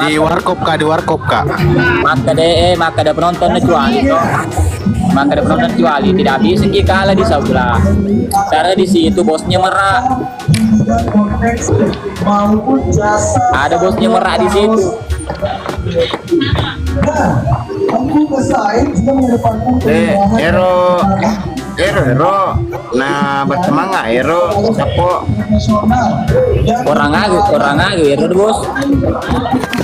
Di warkop kak. maka ada penonton kecuali maka ada penonton kecuali tidak bisa kalah di sebelah karena di situ bosnya merah maupun jasa. ada bosnya merah di situ. Aku bersaing juga mengedepankan Ero. Nah, bersemangat Ero, sapo. profesional orang agu ya bos.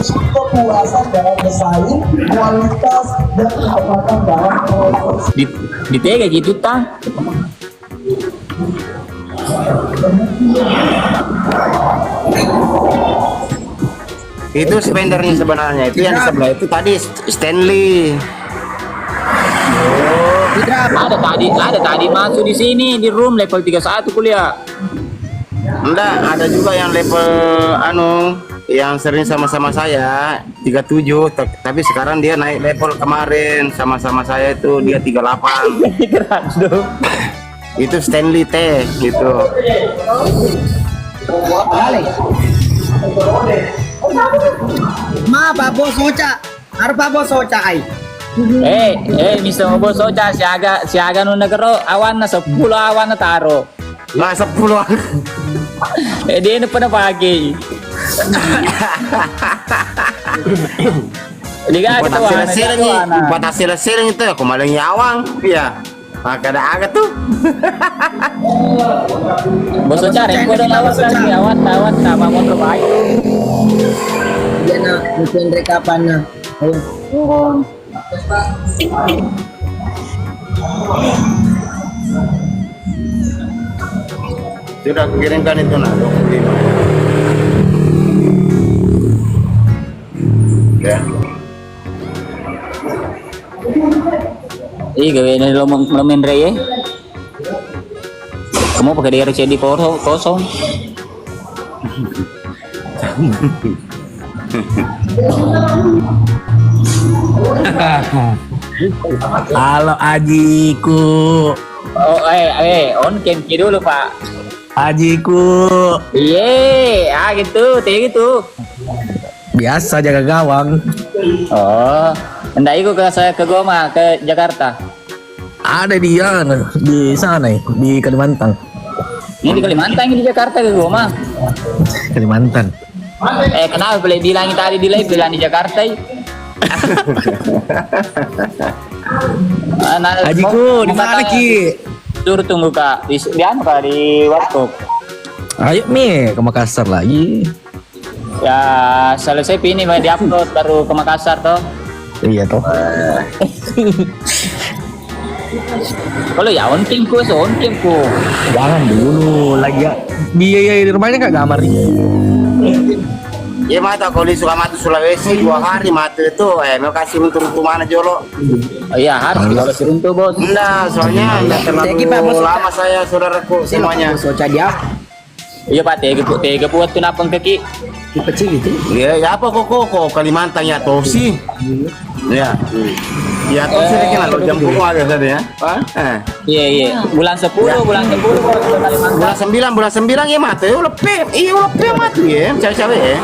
kepuasan dalam bersaing, kualitas dan kecepatan dalam proses. Di tega gitu tang. Itu spendernya sebenarnya. Itu yang di sebelah itu tadi Stanley. Ada tadi masuk di sini di room level 31 kuliah. Enggak, ada juga yang level yang sering sama-sama saya 37, tapi sekarang dia naik level kemarin sama-sama saya itu dia 38. Keras dong. Itu Stanley teh gitu. Ma Pak Bos Oca. Harus Pak Bos Oca ai. Bisa bos soca siaga nu negero awan na 10 awan na taro. Lah 10. Dia na pada pagi. Liga Buat hasil itu aku malah nyawang, ya. Maka ada agak tuh. Bos soca rempo dong awan lagi awan sama motor baik. Dia nak mungkin rekapan na. Sudah aku kirimkan itu nah 25. Ya. Gawin na lomen reye. Kamu pakai dia RCD kosong. Halo Ajiku. Oh, on cam dulu Pak. Ajiku. Iya, gitu, gitu. Biasa jaga gawang. Oh, hendak ikut ke Goma ke Jakarta. Ada dia di sana di Kalimantan. Ini di Kalimantan, ini di Jakarta ke Goma. Kalimantan. Kenapa boleh bilang tadi di live bilang di Jakarta? Ajiku, di mana Ki? suruh tunggu kak di anu kak di warkop. Ayo Mi ke Makassar lagi. Ya selesai ini mau diupload baru ke Makassar toh. Iya toh. Kalau ya ontingku. Jangan dulu lagi ya. Biaya di rumahnya kak gambar nih. Ya mata kalau suka mati Sulawesi 2 hari mati itu mau kasih untuk mana jolo. Oh iya harus kalau seruntuh bos. Enggak, soalnya enggak terlalu lama saya saudaraku semuanya. So dia Iya pak tega buat tunapang kaki. kecil gitu. Ya, ya apa kok Kalimantan ya tosi. Ya. Ya tosi kan lo jam pukul agak tadi ya. Iya. Bulan 10 bos ke Kalimantan. Bulan 9 ya mati. Udah mati ya. Cewek ya.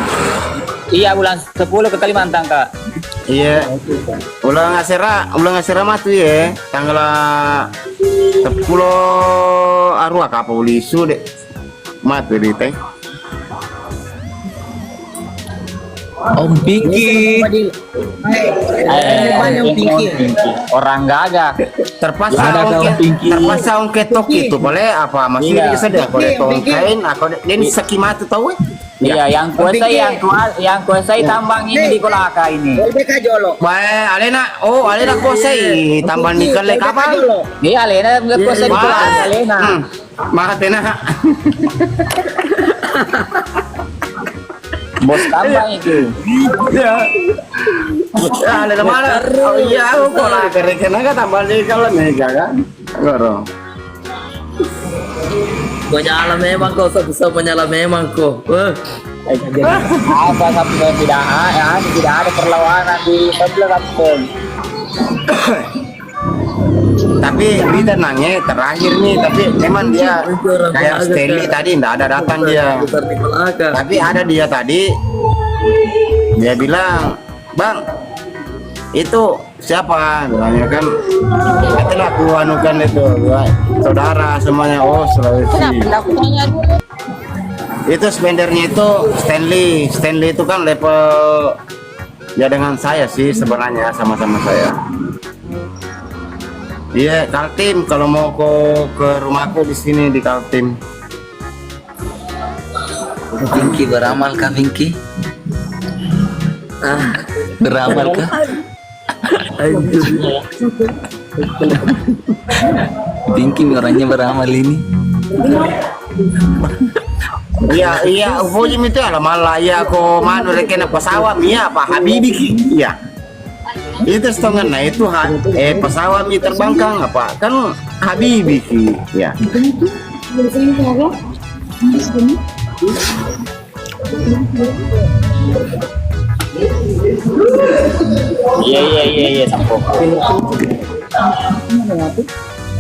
Iya bulan 10 ke Kalimantan kak. Iya. Ulang ngasera mati ya. Tanggal 10 arwah apa ulisu deh. Mati di teh. Om Pinky. Orang gagah. Terpaksa ong ketok itu boleh apa masih Iya. bisa deh boleh tongkain aku dan sekimat tahu Iya, yang kuasai tambang ini di Kolaka ini. LBK Jolo. bae alena kuasai tambah nikel lek apa Iya, Alena kuasai di Kolaka, Alena. makatena Bos tambang itu. ya alena mana oh iya aku kola kena ka tambah nikel nih kan goro Menyala memang kok, bisa menyala memang kok. Apa sampai tidak ada perlawanan di sebelah kampung. tapi berita nangnya terakhir nih tapi memang dia kayak Stanley tadi nggak ada datang dia tapi ada dia tadi dia bilang bang itu siapa bilangnya kan itulah aku anukan itu saudara semuanya Sulawesi itu spendernya itu Stanley itu kan level ya dengan saya sih sebenarnya sama-sama saya. Iya, Kaltim kalau mau ke rumahku di sini di Kaltim. Pinky beramal kah Pinky? Beramal kah? Pinky orangnya beramal ini. Iya, pokoknya itu lah malah ya aku mana rekena pesawat ya Pak Habibi ki. Iya. Itu setengah nah itu pesawat mi terbangkang apa kan Habibi ki. Ya. Iya sampo.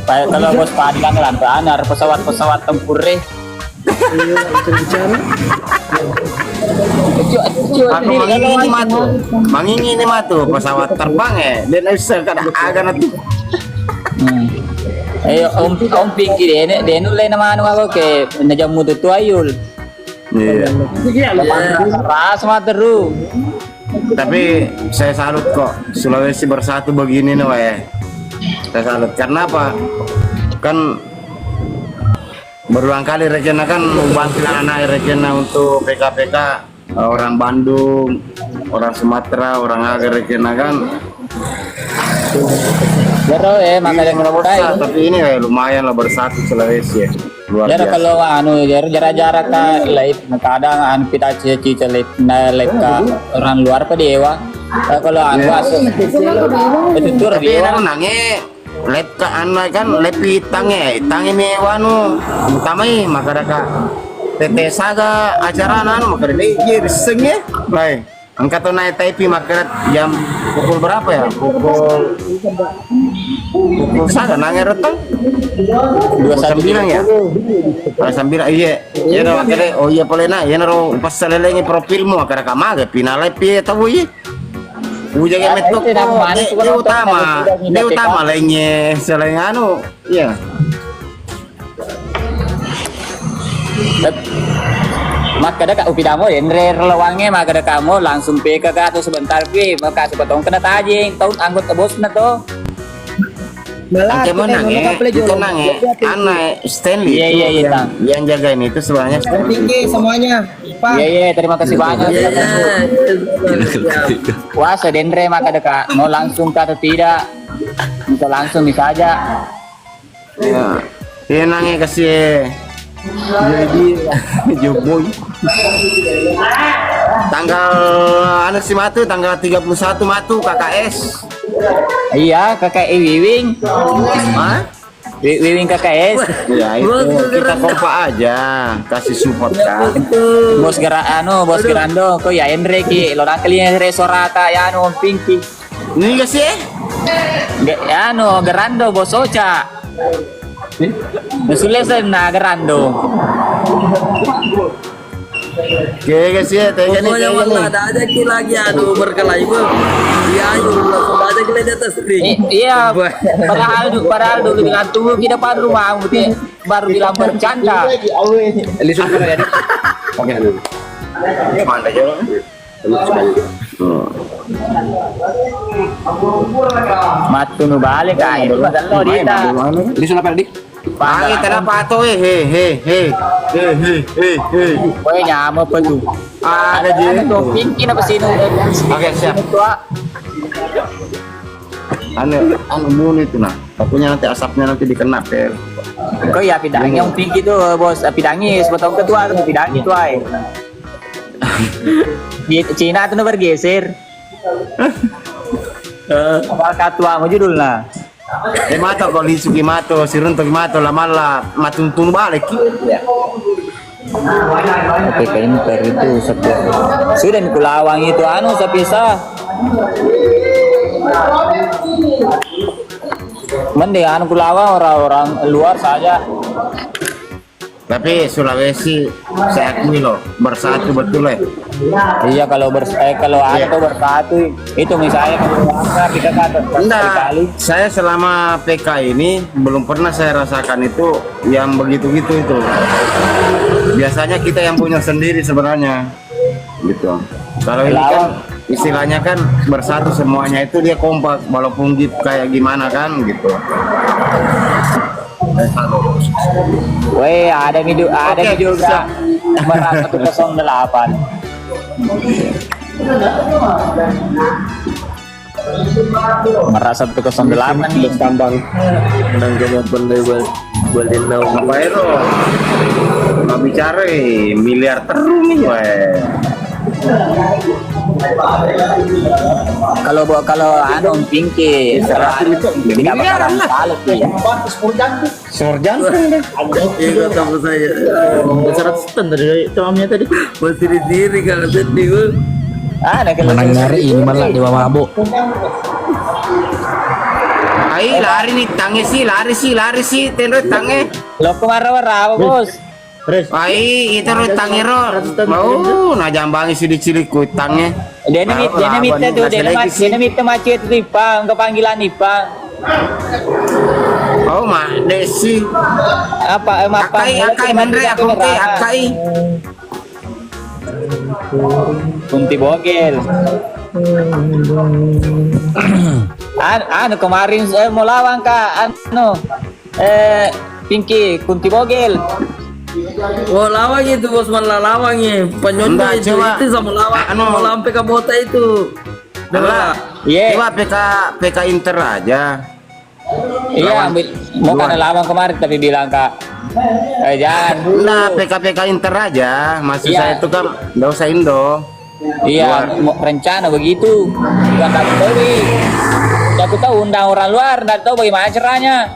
Kalau bos padi kan lantaran pesawat tempur deh. Aku mangingi ini matu pesawat terbang dan bisa kada agak nanti. Ayo om Pinky deh nulai nama anu aku ke najamu tuh ayul. Iya. Ras materu. Tapi saya salut kok Sulawesi bersatu begini nih ya. Saya salut karena apa? Kan berulang kali Regina kan membantu anak Regina untuk PKPK orang Bandung, orang Sumatera, orang Agar Regina kan. Ya makanya bersatu, tapi ini lumayan lah bersatu Sulawesi ya. Luar Jara biasa. kalau anu jarak ka live kadang anu kita cici live na live ka orang luar pa dewa. Kalau anu masuk itu tur Tapi dewa. kan nange lep ka anak kan lepi tange mi wanu utamai makaraka tete saga acara nan makara ni senge lai angkat naik taipi makarat jam pukul berapa ya pukul saga nange retang 29 ya 29 iya iya dah makara oh iya boleh na iya naro pas selelengi profilmu makara kamaga pinalai pi tahu iya Ujang yang metok dia utama lainnya selain anu iya Maka ada upi damoendre relawangnya maka ada kamu langsung PK atau sebentar pi maka sepotong kena tajing tahun anggota bos na to Angke menang ya, itu nang ya. Anak Stanley Iya, itu iya, iya, Tang. yang jagain itu sebenarnya Stanley. Tinggi semuanya. Pak. Iya, terima kasih banyak. Iya. Wah, sedendre maka dekat mau langsung kah atau tidak? Bisa langsung bisa aja. Ya. Dia nangnya kasih jadi Joboy. Tanggal anu si Matu tanggal 31 Matu KKS. Iya, kakak Wiwing. Hah? Wiwing KKS. Ya itu kita kompak aja kasih support kan. Bos bos Gerando, kok ya Andre ki, lo naklinya resorata ya anu Om Pinky. Ini kasih Ya anu Gerando bos Ocha. Nusulesan na Gerando. Oke guys ya, tanya nih. Pokoknya malah ada aja kita lagi aduh berkelahi bu. Iya, langsung ada kita di atas ring. Iya, padahal dulu bilang tunggu di depan rumah, baru bilang bercanda. Mana aja? Matu nu balik aja, padahal lo dia. Lisun apa dik? Pangi kenapa tuh he. Kowe nyama apa tuh? Ada je. Tuh Pinky apa sih nu? Oke, siap. Anu mun itu nah. Takutnya nanti asapnya nanti dikena pel. Kok ya pidangi Om Pinky tuh bos, pidangi sebetulnya ketua tuh pidangi tuh ay. Di Cina tuh bergeser. Kapal ketua mau judul lah. Mato kalau Sugi Mato, si Runto Mato, lamala matuntun balik. Oke, pinter itu sudah di Kulawang itu anu sepisa. Mending anu Kulawang orang-orang luar saja. Tapi Sulawesi saya akui loh bersatu betul ya. Iya kalau ada tuh bersatu itu misalnya kalau kita kata Enggak, saya selama PK ini belum pernah saya rasakan itu yang begitu-gitu itu. Biasanya kita yang punya sendiri sebenarnya, gitu. Kalau ini kan istilahnya kan bersatu semuanya itu dia kompak walaupun gitu kayak gimana kan gitu. Weh ada video juga merasa 108. Merasa 108 nih tambang Menang jaman pandai buat dinau. Apa itu? Nggak bicara miliar terus nih weh. Kalau anu Om Pinky tidak bakalan salut ya. Sorjan Iya kata saya. 100 ton dari comnya tadi. Masih di diri kalau sedih bu. Ada Menang nyari ini malah dewa mabuk. Ai lari nih lari sih tenro tange. lo kemarin apa bos? Ai itu ro tange ro. Mau nah jambangi sidik-sidik ku tange. Dia minta tuh dia minta macet itu Ipang kepanggilan Ipang. Oh mah desi. Apa Akai Mendre aku ke akai. Kunti bogel. Anu kemarin mau lawan kak Pinky Kunti bogel. Oh lawang itu bos malah lawangnya penyonda Enggak, itu coba. itu sama lawang Anu. mau lampe ke bota itu. Enggak. Iya. Coba PK Inter aja. Iya mau kan lawan kemarin tapi bilang kak jangan dulu. Nah, PK Inter aja. Maksud Iya. saya itu kan enggak usah Indo. Iya, mau rencana begitu. Bukan tak tahu. Aku tahu undang orang luar, nggak tahu bagaimana caranya.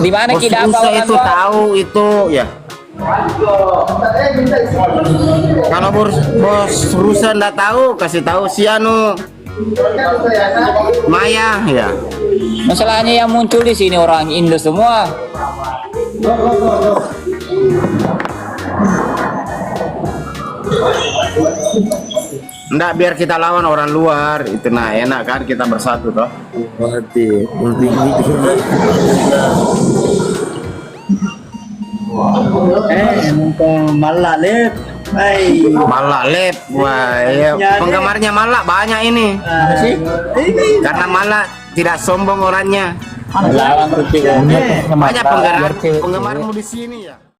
Di mana Bos kita apa Rusa orang itu luar? tahu itu ya. Kalau bos Rusa nggak tahu, kasih tahu si anu Maya ya. Masalahnya yang muncul di sini orang Indo semua. Nggak biar kita lawan orang luar itu nah enak kan kita bersatu toh. Mati. Emang malah Malak lep, wah ya. Penggemarnya Malak banyak ini. Karena Malak tidak sombong orangnya. Lawan tuh Banyak penggemarmu di sini ya.